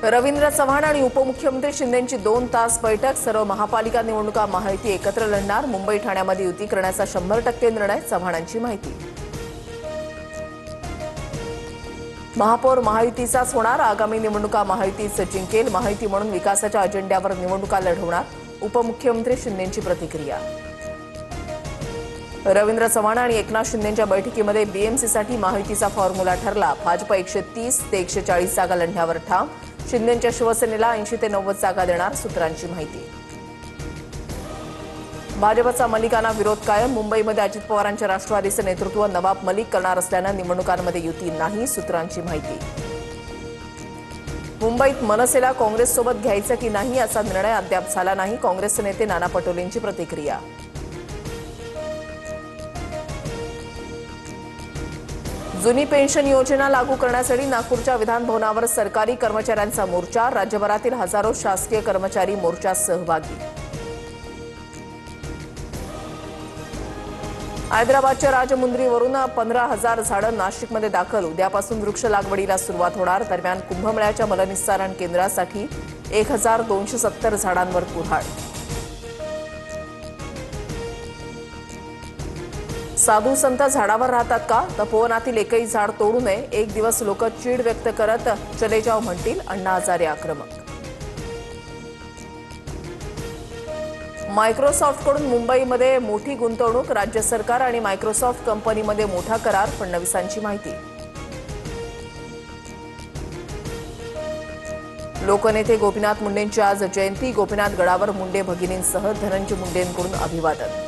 रवींद्र चव्हाण आणि उपमुख्यमंत्री शिंदेंची 2 तास बैठक। सर्व महापालिका निवडणुका महायुती एकत्र लढणार। मुंबई ठाण्यामध्ये युती करण्याचा 100% निर्णय। चव्हाणांची माहिती। महापौर महायुतीचाच होणार। आगामी निवडणुका महायुतीच जिंकेल। महायुती म्हणून विकासाच्या अजेंड्यावर निवडणुका लढवणार। उपमुख्यमंत्री शिंदेंची प्रतिक्रिया। रवींद्र चव्हाण आणि एकनाथ शिंदेंच्या बैठकीमध्ये बीएमसीसाठी महायुतीचा फॉर्म्युला ठरला। भाजप 130 ते 140 जागा लढण्यावर ठाम। शिंदेंच्या शिवसेनेला 80 ते 90 जागा देणार। सूत्रांची माहिती। भाजपचा मलिकांना विरोध कायम। मुंबईमध्ये अजित पवारांच्या राष्ट्रवादीचं नेतृत्व नवाब मलिक करणार असल्यानं निवडणुकांमध्ये युती नाही। सूत्रांची माहिती। मुंबईत मनसेला काँग्रेससोबत घ्यायचं की नाही असा निर्णय अद्याप झाला नाही। काँग्रेसचे नेते नाना पटोलेंची प्रतिक्रिया। जुनी पेन्शन योजना लागू करण्यासाठी नागपूरच्या विधान भवनावर सरकारी कर्मचाऱ्यांचा मोर्चा। राज्यभरातील हजारो शासकीय कर्मचारी मोर्चात सहभागी। हैदराबादच्या राजमुंद्रीवरून 15,000 झाडं नाशिकमध्ये दाखल। उद्यापासून वृक्ष लागवडीला सुरुवात होणार। दरम्यान कुंभमेळ्याच्या मलनिस्सारण केंद्रासाठी 1270 झाडांवर कुऱ्हाड। साधू संत झाडावर राहतात का? तपोवनातील एकही झाड तोडू नये। एक दिवस लोक चीड व्यक्त करत चले जाव म्हणतील। अण्णा हजारे आक्रमक। मायक्रोसॉफ्टकडून मुंबईमध्ये मोठी गुंतवणूक। राज्य सरकार आणि मायक्रोसॉफ्ट कंपनीमध्ये मोठा करार। फडणवीसांची माहिती। लोकनेते गोपीनाथ मुंडेंची आज जयंती। गोपीनाथ गडावर मुंडे भगिनींसह धनंजय मुंडेंकडून अभिवादन।